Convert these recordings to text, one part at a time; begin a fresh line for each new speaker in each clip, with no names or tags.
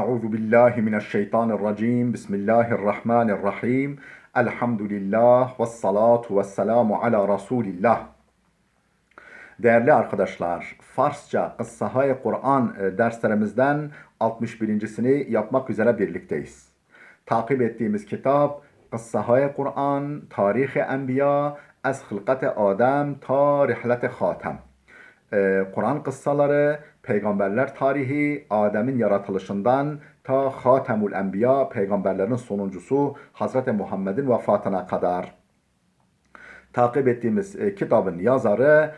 Euzu billahi mineşşeytanirracim. Bismillahirrahmanirrahim. Elhamdülillah ve salatu ve selamu ala Resulillah. Değerli arkadaşlar, Farsça Kıssahâ-i Kur'an derslerimizden 61.sini yapmak üzere birlikteyiz. Takip ettiğimiz kitap Kıssahâ-i Kur'an, Tarih-i Enbiya, Ez Hılkat-ı Adem ta Rihlet-i Hatem. Kur'an kıssaları, peygamberler tarihi, Adem'in yaratılışından ta Hatemul Enbiya, peygamberlerin sonuncusu Hazreti Muhammed'in vefatına kadar. Takip ettiğimiz kitabın yazarı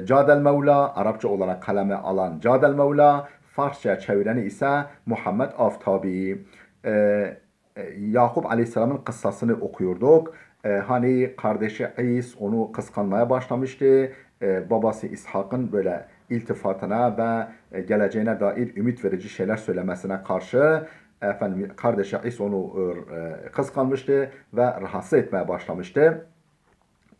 Cadel Mevla, Arapça olarak kaleme alan Cadel Mevla, Farsça çevireni ise Muhammed Aftabi. Yakup Aleyhisselam'ın kıssasını okuyorduk. Hani kardeşi İs onu kıskanmaya başlamıştı. Babası İshak'ın böyle iltifatına ve geleceğine dair ümit verici şeyler söylemesine karşı kardeşi İs onu kıskanmıştı ve rahatsız etmeye başlamıştı.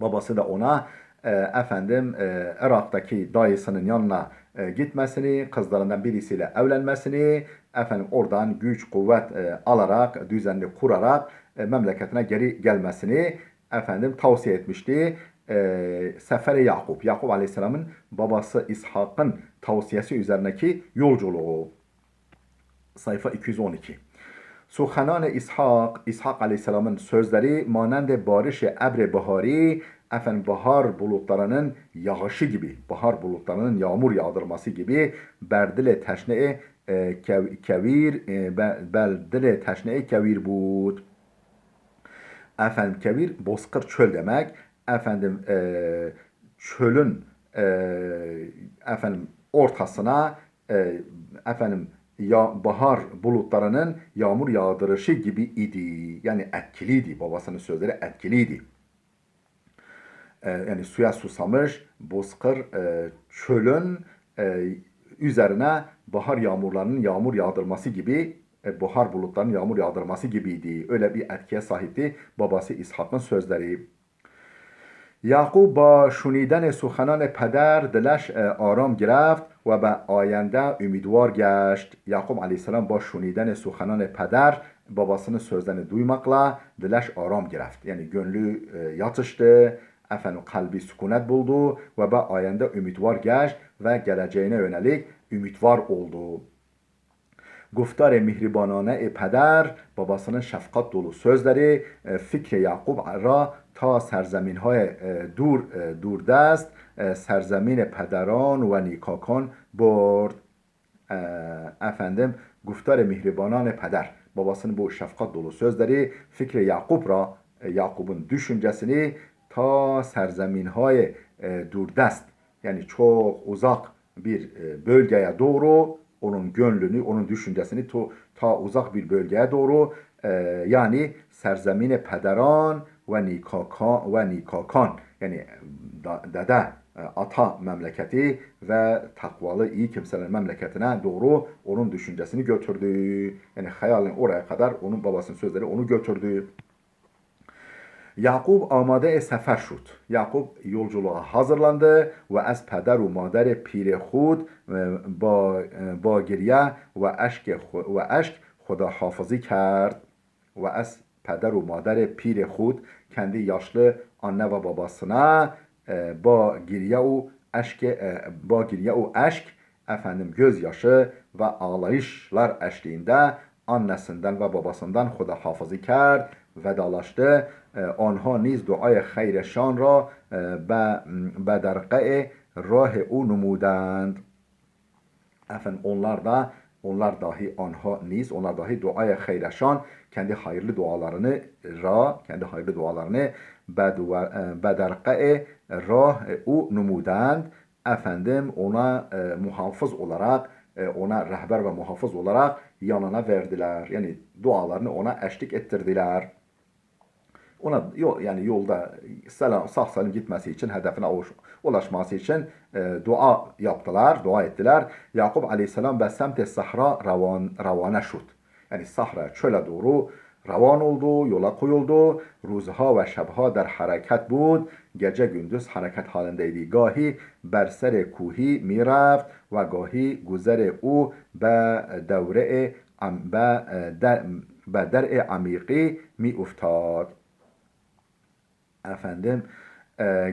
Babası da ona Irak'taki dayısının yanına gitmesini, kızlarından birisiyle evlenmesini, oradan güç kuvvet alarak, düzenli kurarak memleketine geri gelmesini tavsiye etmişti. Seferi Yakup Aleyhisselam'ın babası İshak'ın tavsiyesi üzerindeki yolculuğu. Sayfa 212. Suhanan İshak Aleyhisselam'ın sözleri manende barış-ı ebr bahari, bahar bulutlarının yağışı gibi, bahar bulutlarının yağmur yağdırması gibi berdile teşne kevir bud. Kevir bozkır çöl demek. Çölün ortasına bahar bulutlarının yağmur yağdırışı gibi idi. Yani etkiliydi. Babasının sözleri etkiliydi. Yani suya susamış bozkır çölün üzerine bahar yağmurlarının yağmur yağdırması gibi, bahar bulutlarının yağmur yağdırması gibiydi. Öyle bir etkiye sahipti babası İshak'ın sözleri. Yakup با شنیدن سخنان پدر دلش آرام گرفت و به آینده امیدوار گشت. Yakup Aleyhisselam با شنیدن سخنان پدر, babasının sözlerini duymakla delaş aram gereft. Yani gönlü yatıştı, kalbi sükunet buldu ve به آینده امیدوار گشت ve geleceğine yönelik ümidvar oldu. Guftar-ı mihribanane peder, babasının şefkat dolu sözleri fikri Yakup ra ta serzeminهای دوردست سرزمین پدران و نیکاکان برد. Guftar-ı mihribanane peder, babasının bu şefkat dolu sözleri fikri Yakup ra, Yakup'un düşüncesini ta serzeminهای دوردست, yani çok uzak bir bölgeye doğru, onun gönlünü, onun düşüncesini ta uzak bir bölgeye doğru, yani serzemine pederan ve nikakan, yani dede, ata memleketi ve takvalı iyi kimselerin memleketine doğru onun düşüncesini götürdü. Yani hayalin oraya kadar onun babasının sözleri onu götürdü. Yakup amade sefer şud. Yakup yolculuğa hazırlandı ve az peder ve mader pir khud ba geriye ve aşk خداحافظی کرد ve az peder ve mader pir khud, kendi yaşlı anne ve babasına ba geriye o aşk gözyaşı ve ağlayışlar eşliğinde annesinden ve babasından خداحافظی کرد, vedalaştı. آنها نیز دعای خیرشان را به درقه راه او نمودند. Onlar dahi duaya hayreşan, kendi hayırlı dualarını bederqe rah u numudand, ona muhafız olarak, ona rehber ve muhafız olarak yanına verdiler. Yani dualarını ona eşlik ettirdiler. Ona yani yolda sağ salim gitmesi için, hedefine ulaşması için dua yaptılar, dua ettiler. Yakup Aleyhisselam ve semt-i sahra ravane şud. Yani sahra, çöle doğru روان oldu, yola koyuldu. Ruzha ve şebha der hareket بود. Gece gündüz hareket halindeydi. Gahi بر سر کوهی میرفت و گاهی گذر او به دوره به درع عمیقی می افتاد. Efendim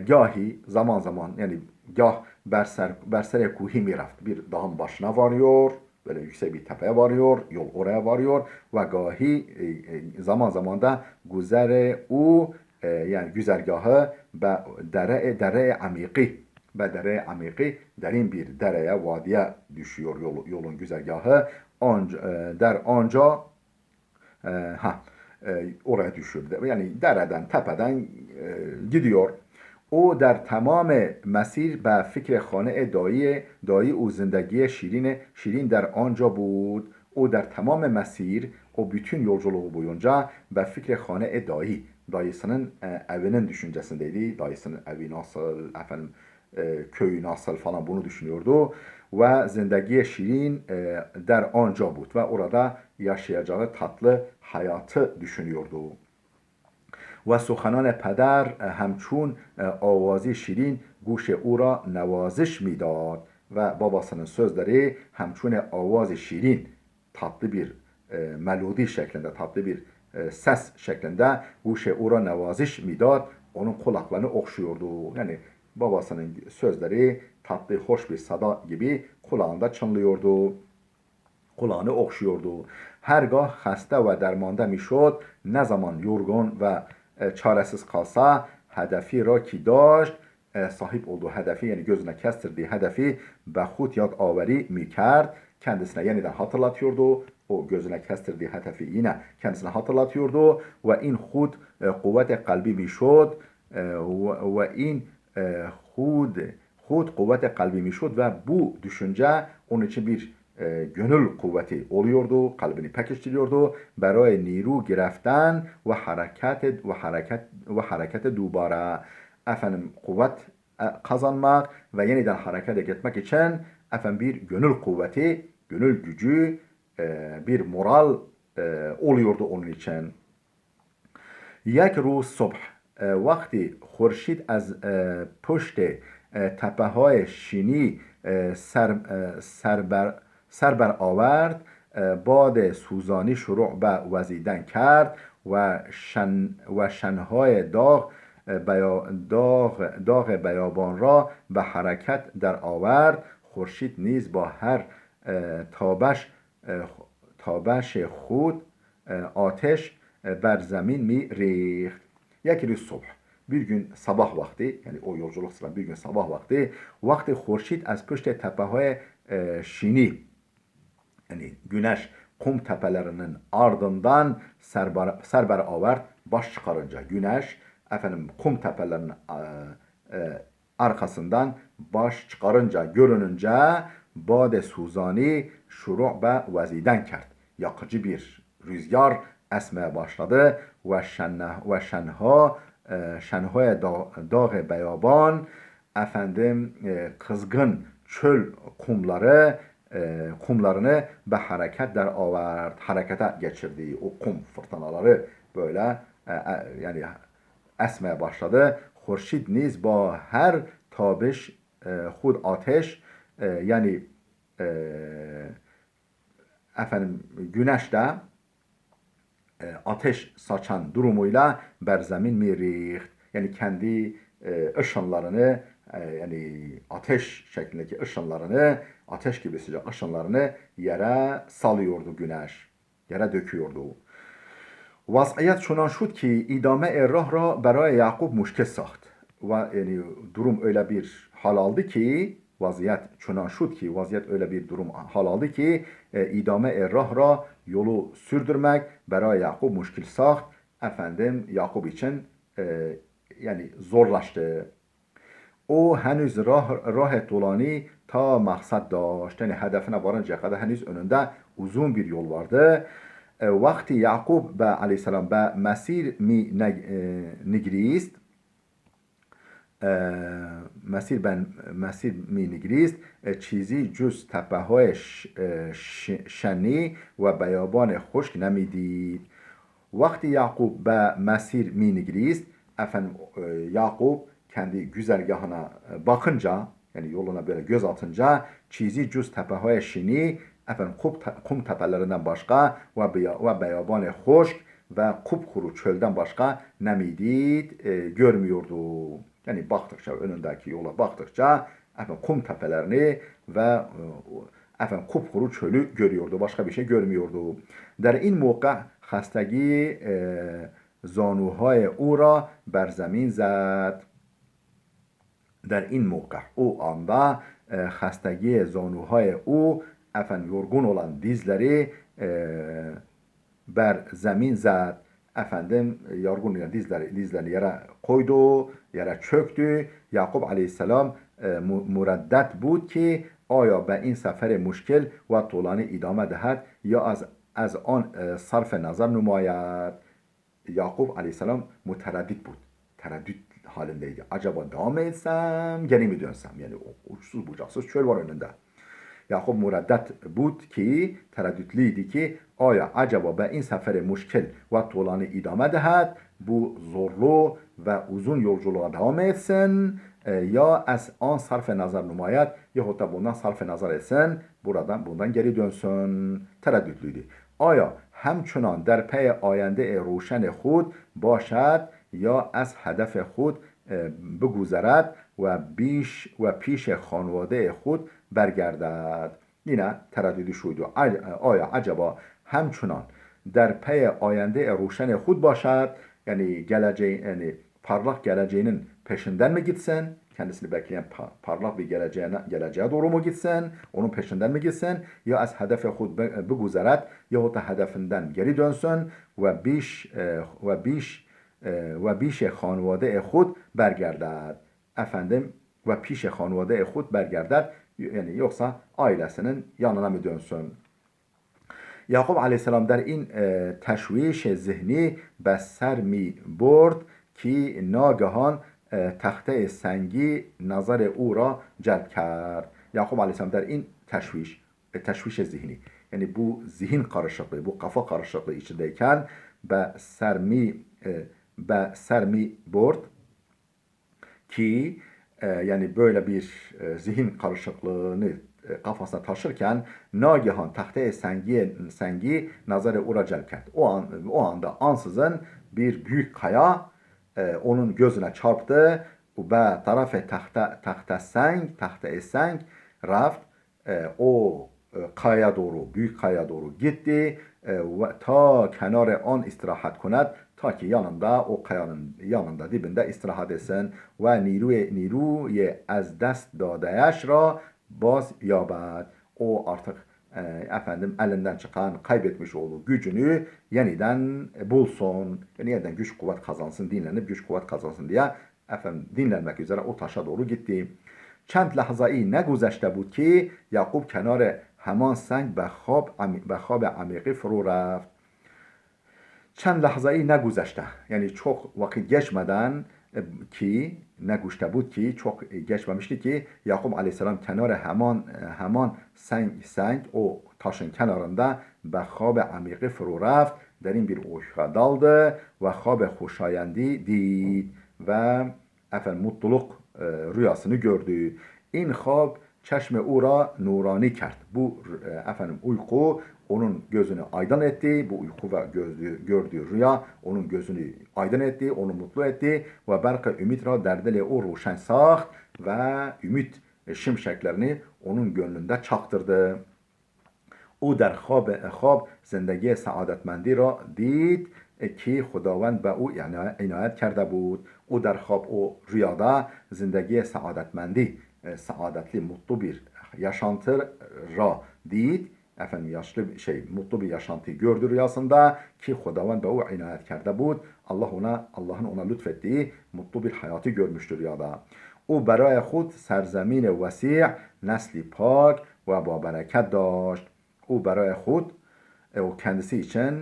gahi zaman zaman yani gah bersere kuhi miraft bir dağın başına varıyor, böyle yüksek bir tepeye varıyor, yol oraya varıyor ve gahi zaman zaman da guzere u yani güzergahı be dere amiki be dere amiki derin bir dereye vadiye düşüyor yolun güzergahı der anca ha oraya düşürdü. Yani dereden, tepeden gidiyor. او در تمام مسیر به فکر خانه دایی او زندگی شیرین در آنجا بود. O der tamam mesir o bütün yolculuğu boyunca ve fikre hane dayısının evinin düşüncesindeydi. Dayısının evi nasıl, efendim köyü nasıl falan bunu düşünüyordu. Ve zindagi şirin der anca bud ve orada yaşayacağı tatlı hayatı düşünüyordu. و سخنان پدر همچون آوازی شیرین گوش او را نوازش میداد و babasının sözleri همچون آواز şirin tatlı bir melodi şeklinde tatlı bir ses şeklinde guşe ura nevaziş midad onun kulaklarını okşuyordu. Yani babasının sözleri tatlı hoş bir sada gibi kulağında çınlıyordu. Kulağını okşuyordu. Hergah hasta ve dermanda میشد ne zaman yorgun ve çaresiz kalsa hedefi ra ki داشت sahip olduğu hedefi yani gözüne kestirdiği hedefi به خود yad averi mikerd kendisine yeniden hatırlatıyordu. O gözüne kestirdiği hedefi yine kendisine hatırlatıyordu. Ve in hud kuvvet kalbi mişod ve in hud kuvvet kalbi mişod ve bu düşünce onun için bir gönül kuvveti oluyordu, kalbini pekiştiriyordu. Berای نیرو گرفتن و hareket دوباره efendim kuvvet kazanmak ve yeniden harekete geçmek için efendim bir gönül kuvveti, gönül gücü, bir moral oluyordu onun için. یک روز صبح وقتی خورشید از پشت تپه های شینی سر بر آورد باد سوزانی شروع به وزیدن کرد و شنهای داغ بیابان را به حرکت در آورد. خورشید نیز با هر تابش خود آتش بر زمین می ریخت. یک روز صبح bir gün sabah vakti yani o yolculuk sırasında bir gün sabah vakti خورشید از پشت تپه های شینی yani güneş kum tepelerinin ardından serber avert baş çıkarınca güneş efendim kum tepelerinin arkasından baş çıkarınca görününce bade suzani şuru be vaziden kert. Yakıcı bir rüzgar esmeye başladı ve şenhoy dağ beyaban efendim kızgın çöl kumlarını be hareket der avert harekete geçirdiği o kum fırtınaları böyle yani esmeye başladı. Xurşid niz ba her tabiş hud ateş yani efendim güneş de ateş saçan durumuyla berzemin mirih yani kendi ışınlarını yani ateş şeklindeki ışınlarını ateş gibi sıcak ışınlarını yere salıyordu güneş yere döküyordu. وضعیت چنان شد که idame راه را برای یعقوب مشکل ساخت ve yani durum öyle bir hal aldı ki vaziyet çunan şut ki vaziyet öyle bir durum hal aldı ki idame rah ra yolu sürdürmek برای Yakub müşkil saht efendim Yakub için yani zorlaştı. O henüz rah dolani ta maksat داشت yani hedefine varıncaya kadar henüz önünde uzun bir yol vardı. وقتی یعقوب به علیه السلام به مسیر می نگریست مسیر می نگریست چیزی جز تپه های شنی و بیابان خشک نمیدید. Vakti Yakup be mesir minigrist, efendim Yakup kendi güzergahına bakınca, yani yoluna böyle göz atınca, çizi cüz tepehoy şini, efendim kum tepelerinden başka ve beyaban hoşk ve kupkuru çölden başka ne miydi görmüyordu. Yani baktıkça, önündeki yola baktıkça efendim kum tepelerini ve efendim kupkuru çölü görüyordu. Başka bir şey görmüyordu. در این موقع خستگی زانوهای او را بر زمین زد. در این موقع o anda خستگی زانوهای او efendim yorgun olan dizleri ber zemin zat efendim yorgun olan dizlerini yere koydu, yere çöktü. Yakup aleyhisselam müreddet بود ki آیا به این سفر مشکل و طولانی ادامه دهد یا از آن صرف نظر نماید. Yakup aleyhisselam mütereddit بود. Tereddüt halindeydi. Acaba devam mı etsem, geri mi dönsem? Yani uçsuz bucaksız çöl var önünde. Yakup müreddet بود ki, tereddütliydi ki, aya acaba be in seferi müşkil ve tuğlanı idame dehed, bu zorlu ve uzun yolculuğa devam etsin, ya az an sarf-ı nazar numayet, yahut da bundan sarf-ı nazar etsin, bundan geri dönsün. Tereddütlüydü. آیا همچنان در پی آینده روشن خود باشد یا از هدف خود بگذرد و پیش خانواده خود برگردد. Yine tereddüdü şuydu. Aya acaba همچنان در پی آینده روشن خود باشد, yani yani parlak geleceğinin peşinden mi gitsin? Kendisini bekleyen parlak bir geleceğe doğru mu gitsin? Onun peşinden mi gitsin? Ya az hedefe hud buguzeret yahut da hedefinden geri dönsün ve biş hanvade hud bergerded. Efendim ve piş hanvade hud bergerded. Yani yoksa ailesinin yanına mı dönsün? Yakup aleyhisselam در این تشویش ذهنی به سر می برد که ناگهان تخته سنگی نظر او را جلب کرد. Yakup aleyhisselam در این تشویش zihni, yani bu zihin karışıklığı, bu kafa karışıklığı içindeyken به سر می برد ki yani böyle bir zihin karışıklığını kafasına taşırken nagihan tahte sengi nazarı ura celp etti. O anda ansızın bir büyük kaya onun gözüne çarptı. Ve tarafı tahta seng raft o kaya doğru, büyük kaya doğru gitti ve ta kenara an istirahat kund, ta ki yanında, o kayanın yanında, dibinde istirahat etsin ve niruy az dest dadeyeş ra baz yabad. O artık efendim elinden çıkan, kaybetmiş olduğu gücünü yeniden bulsun. Yeniden güç kuvvet kazansın, dinlenip güç kuvvet kazansın diye efendim dinlenmek üzere o taşa doğru gitti. چند لحظه‌ای نگذشته بود که یعقوب کنار همان سنگ به خواب عمیقی فرو رفت. چند لحظه‌ای نگذشته, yani çok vakit geçmeden ki نگذشته بود ki, çok geçmemişti ki Yakup aleyhisselam kenara hemen seng o taşın kenarında به خواب عمیقی فرو رفت, derin bir uykuya daldı ve خواب خوشایندی did ve efendim mutluluk rüyasını gördü. İn خواب çeşme ura nurani kert. Bu efendim uyku onun gözünü aydın etti. Bu uyku ve gördüğü rüya onun gözünü aydın etti, onu mutlu etti. Ve berka ümit ra derdele o ruşen saht ve ümit şimşeklerini onun gönlünde çaktırdı. او در خواب زندگی سعادتمندی را دید که خداوند به او عنایت کرده بود. O در خواب, o rüyada zindagi saadetmendi, saadetli, mutlu bir yaşantı ra did, efendim mutlu bir yaşantı gördü rüyasında ki Hudavan be o inayet kerde bud. Allah'ın ona lütfettiği mutlu bir hayatı görmüştür rüyada. O برای خود سرزمین وسیع نسلی پاک و با برکت داشت. O برای خود, o kendisi için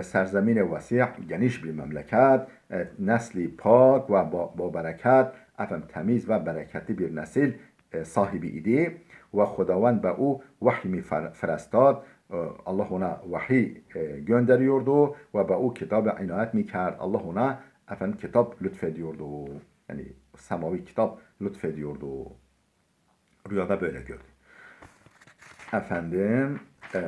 serzemin vasi' geniş bir memleket, nesli pak ve ba bereket, efendim temiz ve bereketli bir nesil sahibi idi. ve Xudavand be o vahiy mi فرستاد. Allah ona vahiy gönderiyordu ve be o kitabı inayet mi kerd. Allah ona efendim kitap lütfediyordu. Yani semavi kitap lütfediyordu. Rüyada böyle gördü. Efendim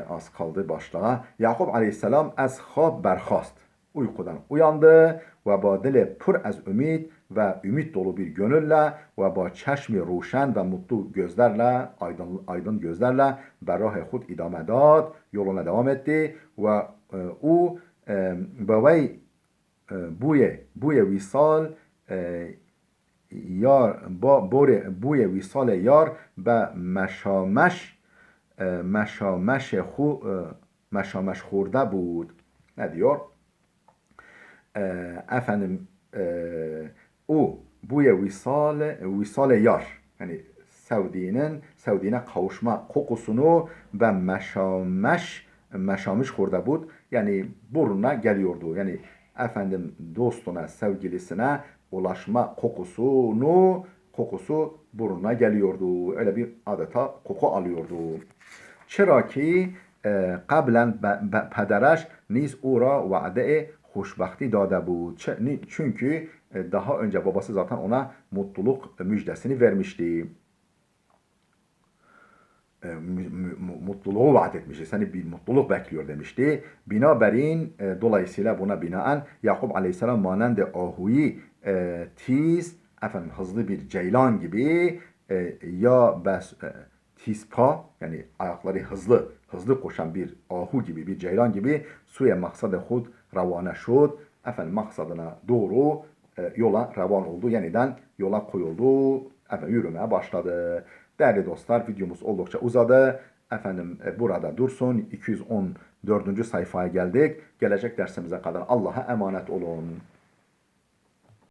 az kaldı başta. Yakub aleyhisselam az khab berhast. Uykudan uyandı ve ba dili pur az ümit ve ümit dolu bir gönülle ve ba çeşmi ruşen ve mutlu gözlerle, aydın gözlerle berrah khud idame dad, yoluna devam etti ve o bavay buye visal yar با بوی وصال یار به مشامش خورده بود. Ne diyor? Efendim o buye visal yar, yani sevdiğine kavuşma kokusunu ve meşamiş xurda bud, yani burnuna geliyordu. Yani efendim dostuna, sevgilisine ulaşma kokusu burnuna geliyordu. Öyle bir adeta koku alıyordu. Çera ki قبلا پدرش نیز او را وعده خوشبختی داده بود. Çünkü daha önce babası zaten ona mutluluk müjdesini vermişti. Mutluluğu vaat etmişti. Seni bir mutluluk bekliyor demişti. Binaberin dolayısıyla buna binaen Yakub aleyhisselam manende ahuyi tiz, efendim hızlı bir ceylan gibi ya bes tispa, yani ayakları hızlı koşan bir ahu gibi, bir ceylan gibi suye maksadı hud ravana şud, efendim maksadına doğru yola revan oldu. Yeniden yola koyuldu. Efendim yürümeye başladı. Değerli dostlar, videomuz oldukça uzadı. Efendim burada dursun. 214. sayfaya geldik. Gelecek dersimize kadar Allah'a emanet olun.